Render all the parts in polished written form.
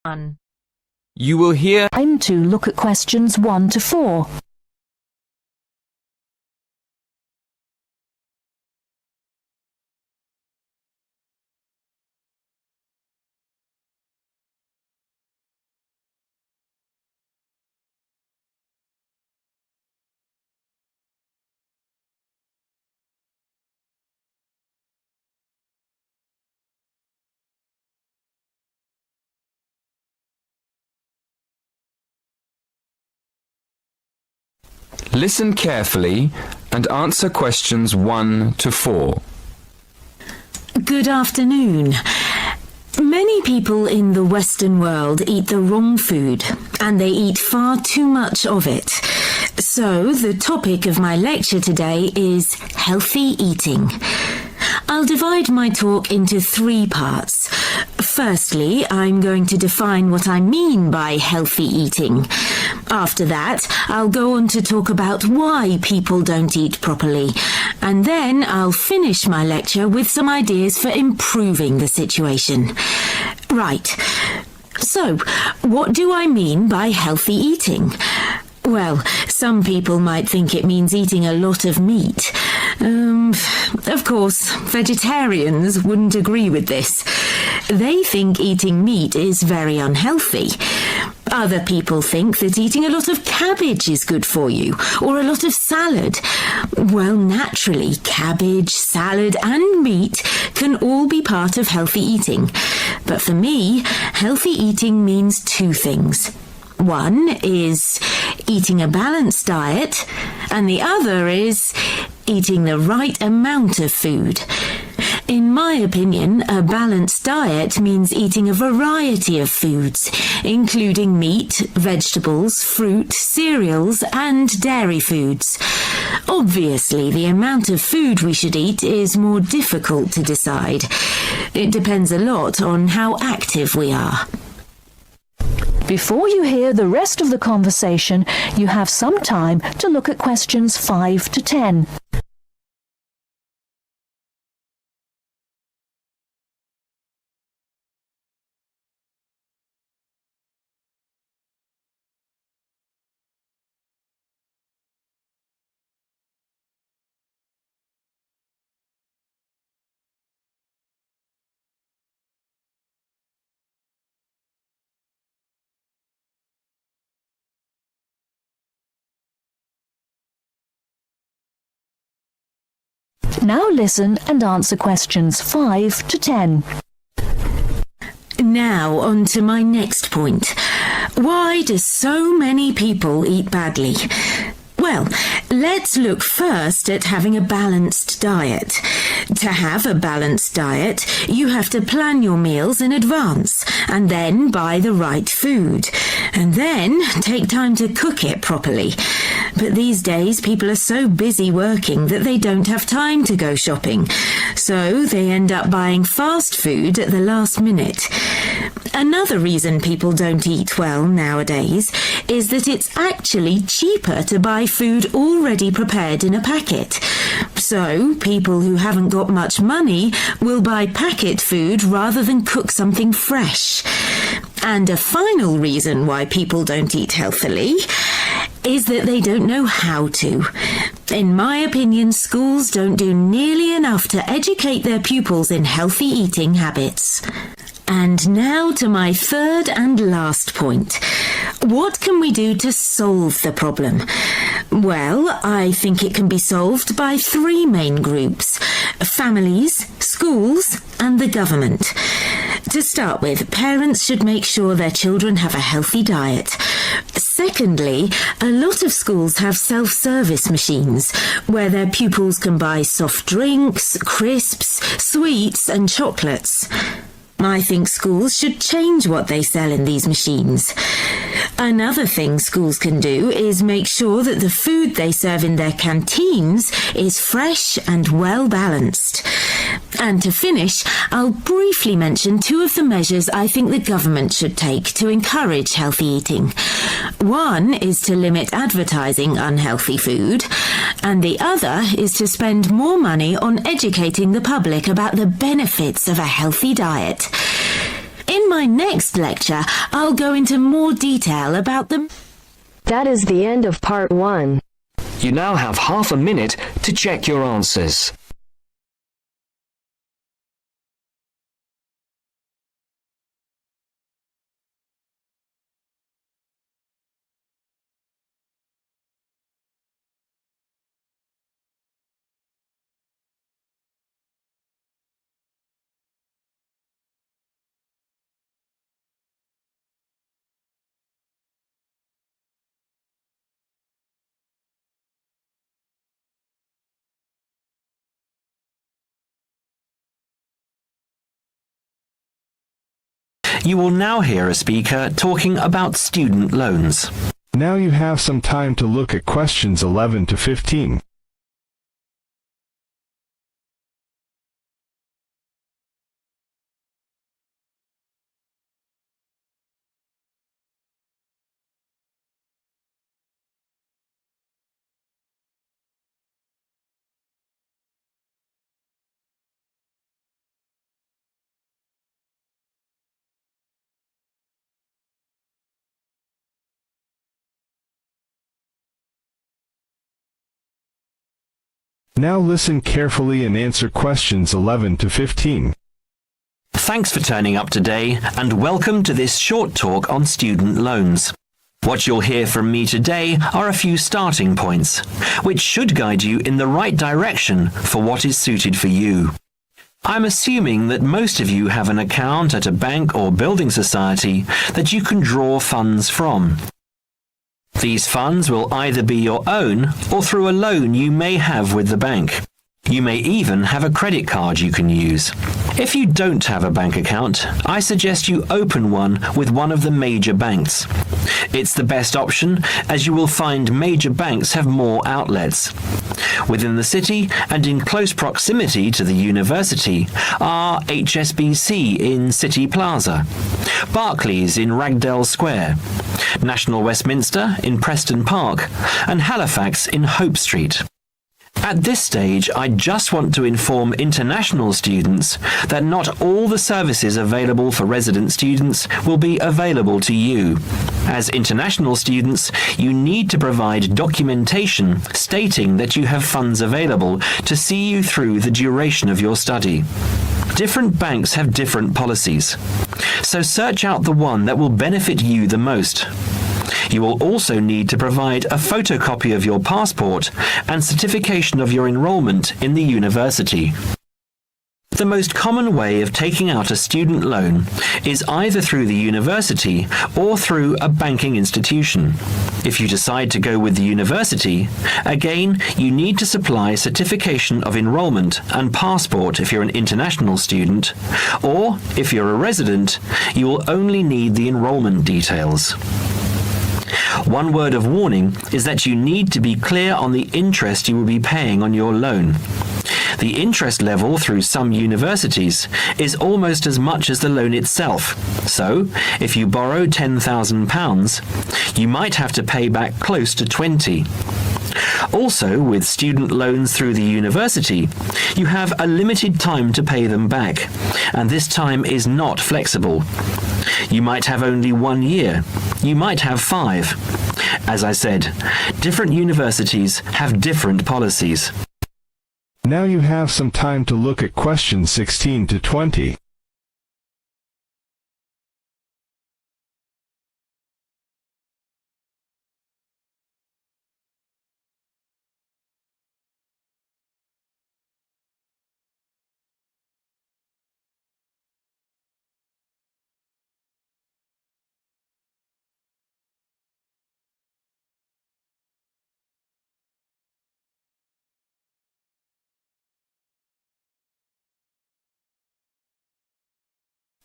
1. You will hear Time to look at questions 1 to 4. Listen carefully and answer questions 1 to 4. Good afternoon. Many people in the Western world eat the wrong food, and they eat far too much of it. So, the topic of my lecture today is healthy eating. I'll divide my talk into 3 parts. Firstly, I'm going to define what I mean by healthy eating. After that, I'll go on to talk about why people don't eat properly. And then I'll finish my lecture with some ideas for improving the situation. Right. So, what do I mean by healthy eating? Well, some people might think it means eating a lot of meat. Of course, vegetarians wouldn't agree with this. They think eating meat is very unhealthy. Other people think that eating a lot of cabbage is good for you, or a lot of salad. Well, naturally, cabbage, salad and meat can all be part of healthy eating. But for me, healthy eating means 2 things. One is eating a balanced diet, and the other is eating the right amount of food. In my opinion, a balanced diet means eating a variety of foods, including meat, vegetables, fruit, cereals, and dairy foods. Obviously, the amount of food we should eat is more difficult to decide. It depends a lot on how active we are. Before you hear the rest of the conversation, you have some time to look at questions 5 to 10. Now listen and answer questions 5 to 10. Now on to my next point. Why do so many people eat badly? Well, let's look first at having a balanced diet. To have a balanced diet, you have to plan your meals in advance and then buy the right food. And then take time to cook it properly. But these days, people are so busy working that they don't have time to go shopping. So they end up buying fast food at the last minute. Another reason people don't eat well nowadays is that it's actually cheaper to buy food already prepared in a packet. So people who haven't got much money will buy packet food rather than cook something fresh. And a final reason why people don't eat healthily is that they don't know how to. In my opinion, schools don't do nearly enough to educate their pupils in healthy eating habits. And now to my third and last point. What can we do to solve the problem? Well, I think it can be solved by 3 main groups: families, schools, and the government. To start with, parents should make sure their children have a healthy diet. Secondly, a lot of schools have self-service machines where their pupils can buy soft drinks, crisps, sweets, and chocolates. I think schools should change what they sell in these machines. Another thing schools can do is make sure that the food they serve in their canteens is fresh and well balanced. And to finish, I'll briefly mention 2 of the measures I think the government should take to encourage healthy eating. One is to limit advertising unhealthy food, and the other is to spend more money on educating the public about the benefits of a healthy diet. In my next lecture, I'll go into more detail about them. That is the end of part 1. You now have half a minute to check your answers. You will now hear a speaker talking about student loans. Now you have some time to look at questions 11 to 15. Now listen carefully and answer questions 11 to 15. Thanks for turning up today and welcome to this short talk on student loans. What you'll hear from me today are a few starting points, which should guide you in the right direction for what is suited for you. I'm assuming that most of you have an account at a bank or building society that you can draw funds from. These funds will either be your own or through a loan you may have with the bank. You may even have a credit card you can use. If you don't have a bank account, I suggest you open one with one of the major banks. It's the best option as you will find major banks have more outlets. Within the city and in close proximity to the university are HSBC in City Plaza, Barclays in Ragdale Square, National Westminster in Preston Park, and Halifax in Hope Street. At this stage, I just want to inform international students that not all the services available for resident students will be available to you. As international students, you need to provide documentation stating that you have funds available to see you through the duration of your study. Different banks have different policies, so search out the one that will benefit you the most. You will also need to provide a photocopy of your passport and certification of your enrollment in the university. The most common way of taking out a student loan is either through the university or through a banking institution. If you decide to go with the university, again, you need to supply certification of enrollment and passport if you're an international student, or if you're a resident, you will only need the enrollment details. One word of warning is that you need to be clear on the interest you will be paying on your loan. The interest level through some universities is almost as much as the loan itself. So, if you borrow £10,000, you might have to pay back close to 20. Also, with student loans through the university, you have a limited time to pay them back, and this time is not flexible. You might have only 1 year. You might have 5. As I said, different universities have different policies. Now you have some time to look at questions 16 to 20.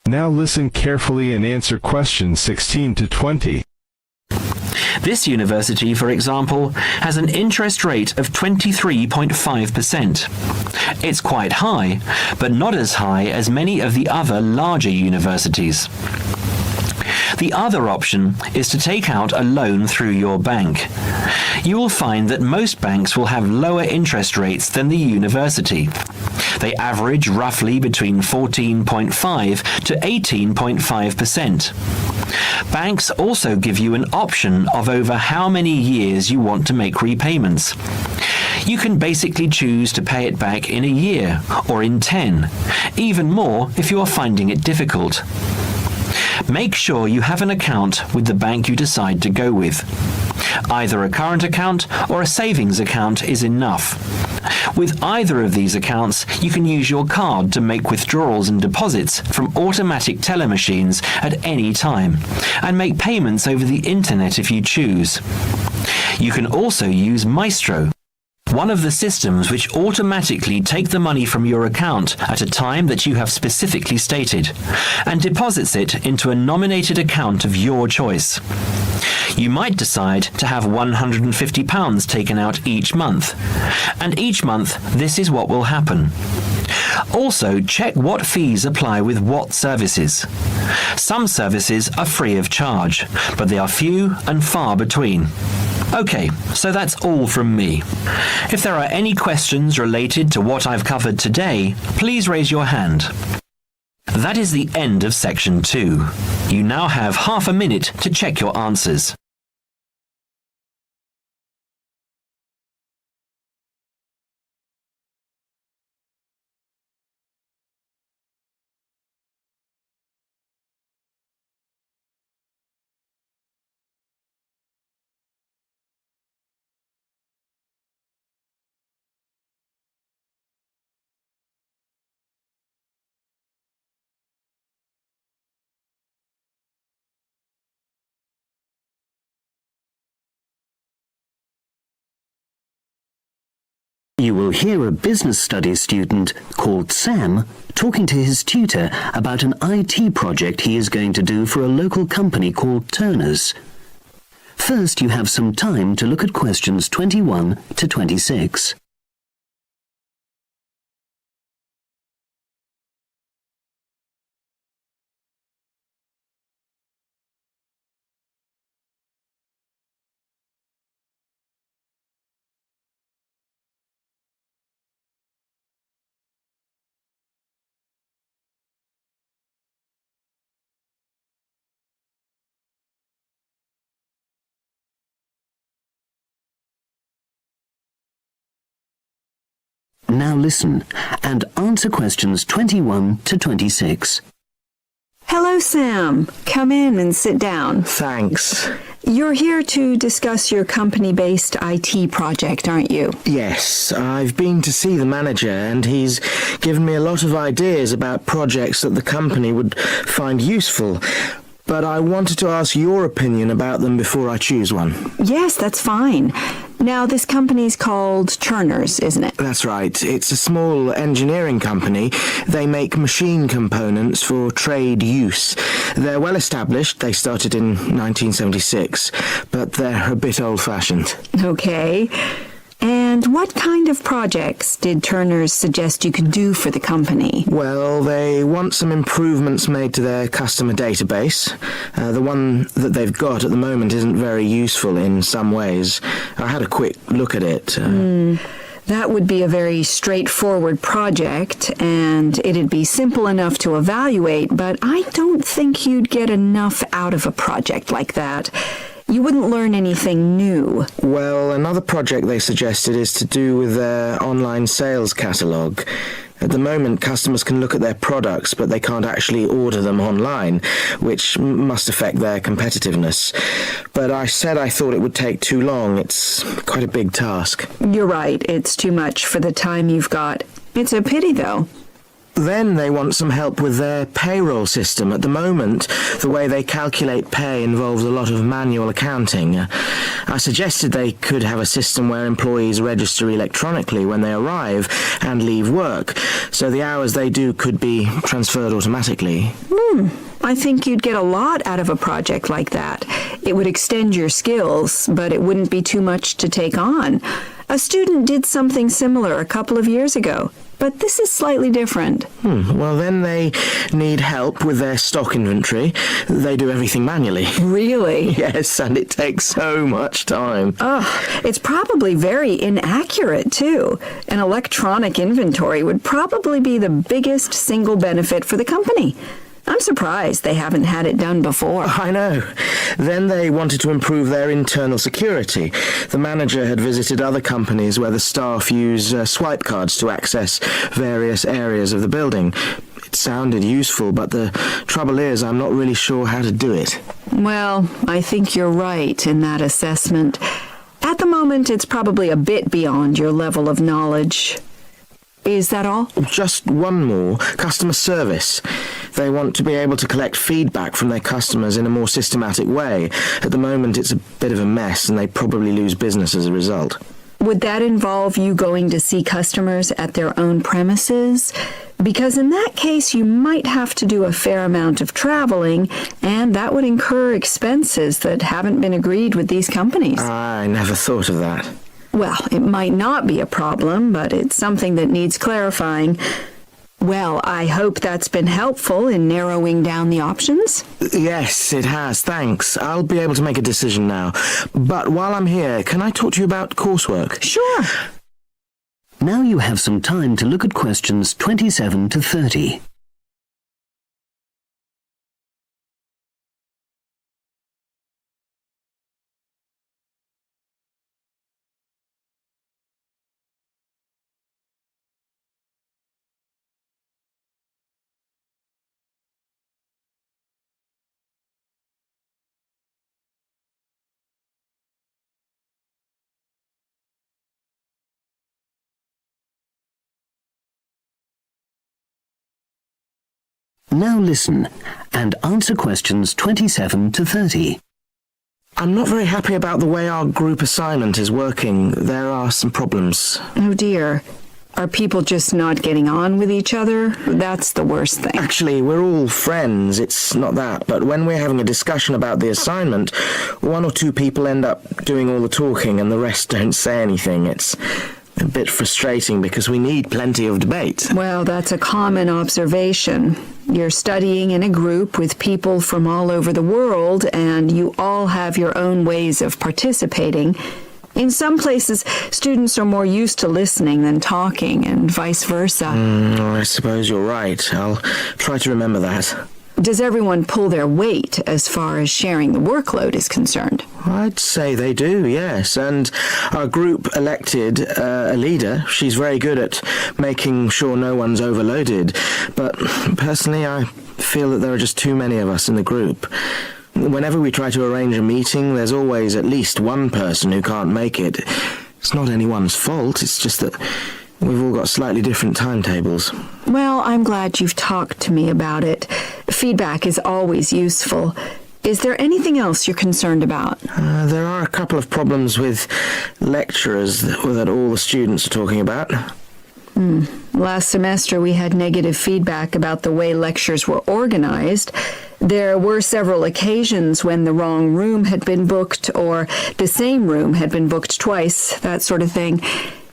Now listen carefully and answer questions 16 to 20. This university, for example, has an interest rate of 23.5%. It's quite high, but not as high as many of the other larger universities. The other option is to take out a loan through your bank. You will find that most banks will have lower interest rates than the university. They average roughly between 14.5 to 18.5%. Banks also give you an option of over how many years you want to make repayments. You can basically choose to pay it back in a year or in 10, even more if you are finding it difficult. Make sure you have an account with the bank you decide to go with. Either a current account or a savings account is enough. With either of these accounts, you can use your card to make withdrawals and deposits from automatic teller machines at any time, and make payments over the internet if you choose. You can also use Maestro, one of the systems which automatically take the money from your account at a time that you have specifically stated, and deposits it into a nominated account of your choice. You might decide to have £150 taken out each month, and each month this is what will happen. Also, check what fees apply with what services. Some services are free of charge, but they are few and far between. Okay, so that's all from me. If there are any questions related to what I've covered today, please raise your hand. That is the end of section 2. You now have half a minute to check your answers. You will hear a business studies student called Sam talking to his tutor about an IT project he is going to do for a local company called Turner's. First, you have some time to look at questions 21 to 26. Now listen and answer questions 21 to 26. Hello, Sam. Come in and sit down. Thanks. You're here to discuss your company-based IT project, aren't you? Yes, I've been to see the manager and he's given me a lot of ideas about projects that the company would find useful. But I wanted to ask your opinion about them before I choose one. Yes, that's fine. Now, this company's called Turner's, isn't it? That's right. It's a small engineering company. They make machine components for trade use. They're well established. They started in 1976, but they're a bit old-fashioned. Okay. And what kind of projects did Turner's suggest you could do for the company? Well, they want some improvements made to their customer database. The one that they've got at the moment isn't very useful in some ways. I had a quick look at it. That would be a very straightforward project, and it'd be simple enough to evaluate, but I don't think you'd get enough out of a project like that. You wouldn't learn anything new. Well, another project they suggested is to do with their online sales catalogue. At the moment, customers can look at their products, but they can't actually order them online, which must affect their competitiveness. But I said I thought it would take too long. It's quite a big task. You're right. It's too much for the time you've got. It's a pity, though. Then they want some help with their payroll system. At the moment, the way they calculate pay involves a lot of manual accounting. I suggested they could have a system where employees register electronically when they arrive and leave work, so the hours they do could be transferred automatically. I think you'd get a lot out of a project like that. It would extend your skills, but it wouldn't be too much to take on. A student did something similar a couple of years ago. but this is slightly different. Well, then they need help with their stock inventory. They do everything manually. Really? Yes, and it takes so much time. It's probably very inaccurate, too. An electronic inventory would probably be the biggest single benefit for the company. I'm surprised they haven't had it done before. I know. Then they wanted to improve their internal security. The manager had visited other companies where the staff use swipe cards to access various areas of the building. It sounded useful, but the trouble is I'm not really sure how to do it. Well, I think you're right in that assessment. At the moment, it's probably a bit beyond your level of knowledge. Is that all? Just one more. Customer service. They want to be able to collect feedback from their customers in a more systematic way. At the moment, it's a bit of a mess, and they probably lose business as a result. Would that involve you going to see customers at their own premises? Because in that case, you might have to do a fair amount of traveling, and that would incur expenses that haven't been agreed with these companies. I never thought of that. Well, it might not be a problem, but it's something that needs clarifying. Well, I hope that's been helpful in narrowing down the options. Yes, it has, thanks. I'll be able to make a decision now. But while I'm here, can I talk to you about coursework? Sure. Now you have some time to look at questions 27 to 30. Now listen and answer questions 27 to 30. I'm not very happy about the way our group assignment is working. There are some problems. Oh dear. Are people just not getting on with each other? That's the worst thing. Actually, we're all friends. It's not that. But when we're having a discussion about the assignment, one or two people end up doing all the talking and the rest don't say anything. It's a bit frustrating because we need plenty of debate. Well, that's a common observation. You're studying in a group with people from all over the world, and you all have your own ways of participating. In some places, students are more used to listening than talking, and vice versa. I suppose you're right. I'll try to remember that. Does everyone pull their weight as far as sharing the workload is concerned? I'd say they do, yes. And our group elected a leader. She's very good at making sure no one's overloaded. But personally, I feel that there are just too many of us in the group. Whenever we try to arrange a meeting, there's always at least one person who can't make it. It's not anyone's fault, it's just that we've all got slightly different timetables. Well, I'm glad you've talked to me about it. Feedback is always useful. Is there anything else you're concerned about? There are a couple of problems with lecturers that all the students are talking about. Last semester we had negative feedback about the way lectures were organized. There were several occasions when the wrong room had been booked or the same room had been booked twice, that sort of thing.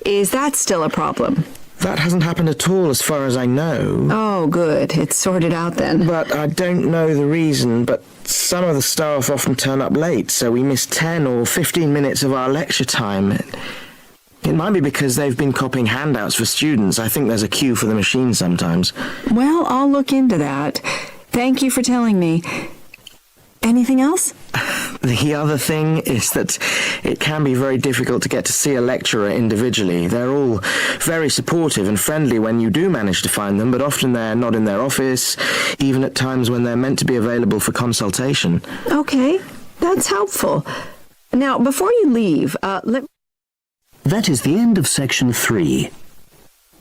Is that still a problem? That hasn't happened at all as far as I know. Oh, good. It's sorted out then. But I don't know the reason, but some of the staff often turn up late, so we miss 10 or 15 minutes of our lecture time. It might be because they've been copying handouts for students. I think there's a queue for the machine sometimes. Well, I'll look into that. Thank you for telling me. Anything else? The other thing is that it can be very difficult to get to see a lecturer individually. They're all very supportive and friendly when you do manage to find them, but often they're not in their office, even at times when they're meant to be available for consultation. Okay, that's helpful. Now, before you leave, That is the end of section 3.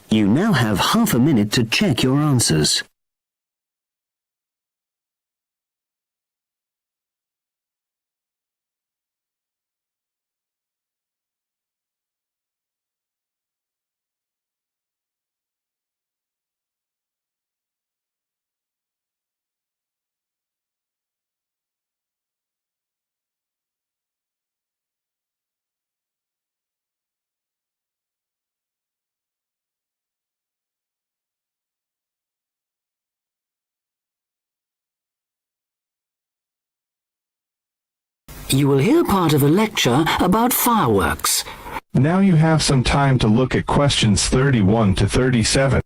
You now have half a minute to check your answers. You will hear part of a lecture about fireworks. Now you have some time to look at questions 31 to 37.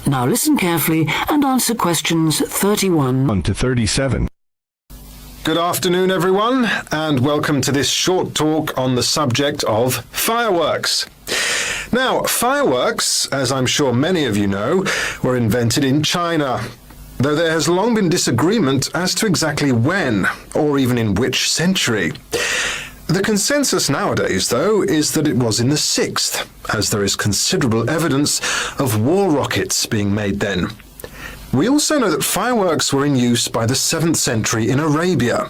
Now listen carefully and answer questions 31 to 37. Good afternoon, everyone, and welcome to this short talk on the subject of fireworks. Now, fireworks, as I'm sure many of you know, were invented in China, though there has long been disagreement as to exactly when, or even in which century. The consensus nowadays, though, is that it was in the 6th, as there is considerable evidence of war rockets being made then. We also know that fireworks were in use by the 7th century in Arabia,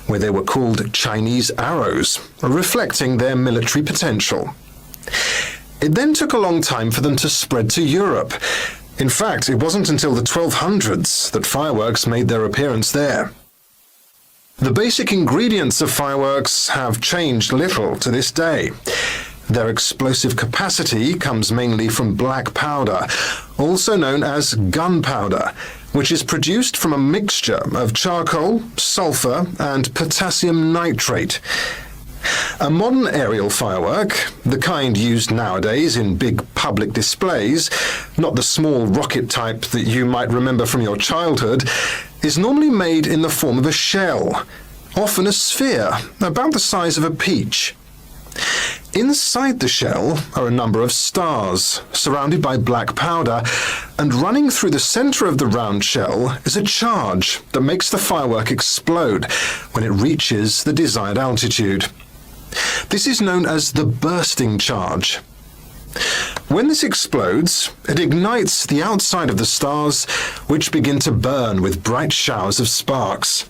where they were called Chinese arrows, reflecting their military potential. It then took a long time for them to spread to Europe. In fact, it wasn't until the 1200s that fireworks made their appearance there. The basic ingredients of fireworks have changed little to this day. Their explosive capacity comes mainly from black powder, also known as gunpowder, which is produced from a mixture of charcoal, sulfur, and potassium nitrate. A modern aerial firework, the kind used nowadays in big public displays, not the small rocket type that you might remember from your childhood, is normally made in the form of a shell, often a sphere, about the size of a peach. Inside the shell are a number of stars, surrounded by black powder, and running through the center of the round shell is a charge that makes the firework explode when it reaches the desired altitude. This is known as the bursting charge. When this explodes, it ignites the outside of the stars, which begin to burn with bright showers of sparks.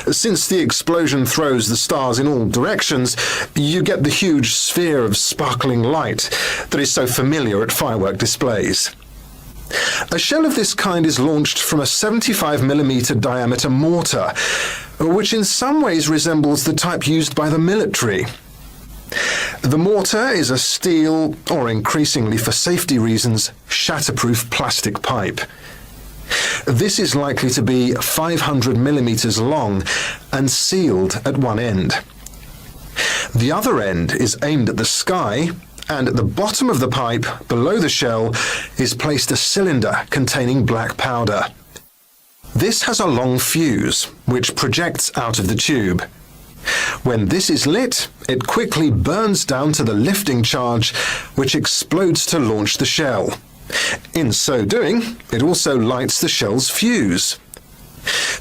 Since the explosion throws the stars in all directions, you get the huge sphere of sparkling light that is so familiar at firework displays. A shell of this kind is launched from a 75mm diameter mortar, which in some ways resembles the type used by the military. The mortar is a steel, or increasingly for safety reasons, shatterproof plastic pipe. This is likely to be 500mm long and sealed at one end. The other end is aimed at the sky, and at the bottom of the pipe, below the shell, is placed a cylinder containing black powder. This has a long fuse, which projects out of the tube. When this is lit, it quickly burns down to the lifting charge, which explodes to launch the shell. In so doing, it also lights the shell's fuse.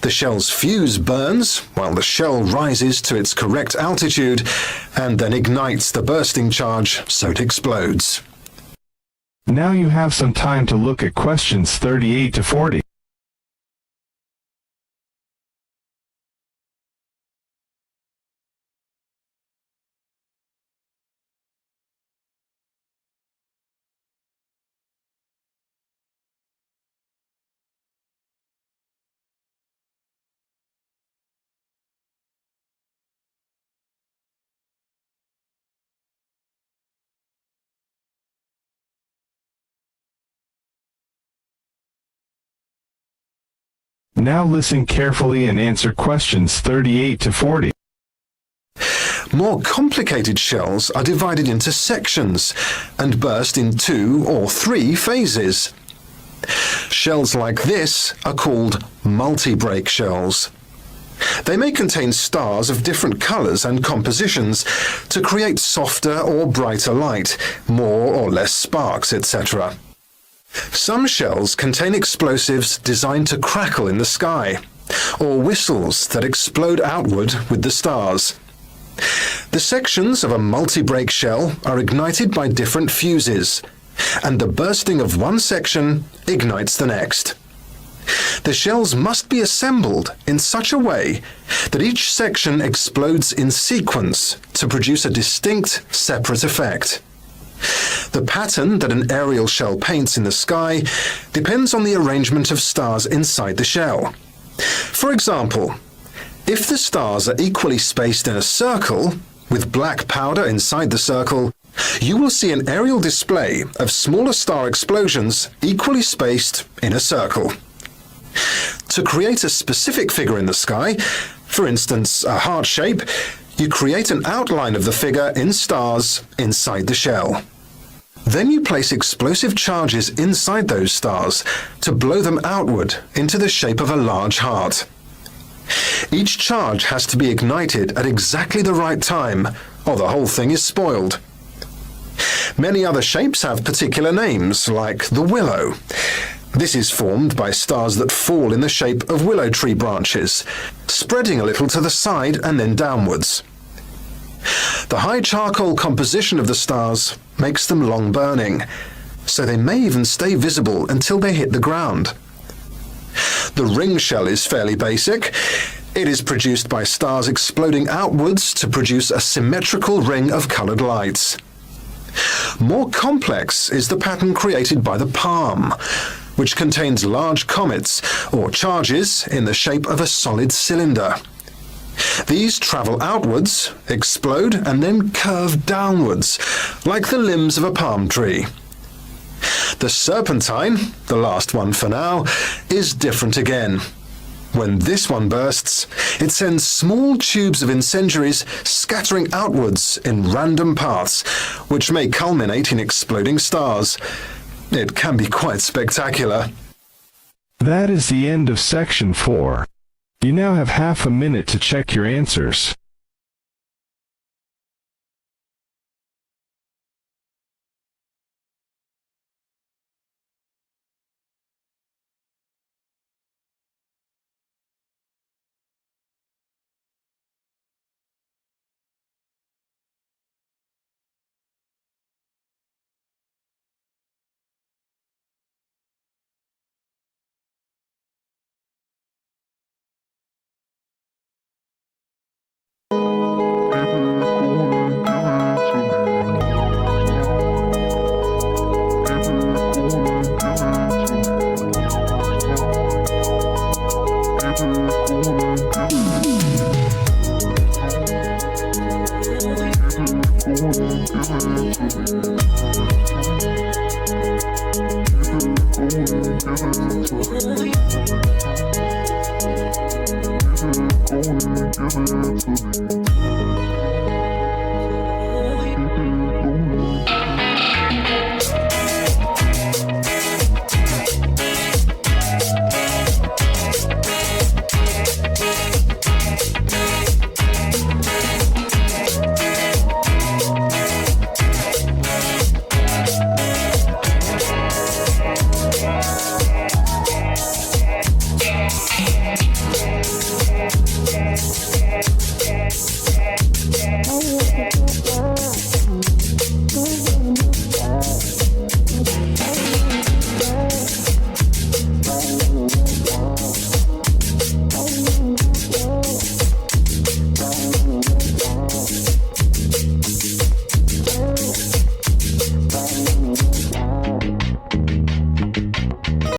The shell's fuse burns while the shell rises to its correct altitude and then ignites the bursting charge so it explodes. Now you have some time to look at questions 38 to 40. Now listen carefully and answer questions 38 to 40. More complicated shells are divided into sections and burst in 2 or 3 phases. Shells like this are called multi-break shells. They may contain stars of different colors and compositions to create softer or brighter light, more or less sparks, etc. Some shells contain explosives designed to crackle in the sky, or whistles that explode outward with the stars. The sections of a multi-break shell are ignited by different fuses, and the bursting of one section ignites the next. The shells must be assembled in such a way that each section explodes in sequence to produce a distinct, separate effect. The pattern that an aerial shell paints in the sky depends on the arrangement of stars inside the shell. For example, if the stars are equally spaced in a circle, with black powder inside the circle, you will see an aerial display of smaller star explosions equally spaced in a circle. To create a specific figure in the sky, for instance a heart shape, you create an outline of the figure in stars inside the shell. Then you place explosive charges inside those stars to blow them outward into the shape of a large heart. Each charge has to be ignited at exactly the right time, or the whole thing is spoiled. Many other shapes have particular names, like the willow. This is formed by stars that fall in the shape of willow tree branches, spreading a little to the side and then downwards. The high charcoal composition of the stars makes them long burning, so they may even stay visible until they hit the ground. The ring shell is fairly basic. It is produced by stars exploding outwards to produce a symmetrical ring of coloured lights. More complex is the pattern created by the palm, which contains large comets or charges in the shape of a solid cylinder. These travel outwards, explode, and then curve downwards, like the limbs of a palm tree. The serpentine, the last one for now, is different again. When this one bursts, it sends small tubes of incendiaries scattering outwards in random paths, which may culminate in exploding stars. It can be quite spectacular. That is the end of section 4. You now have half a minute to check your answers. Give it to me.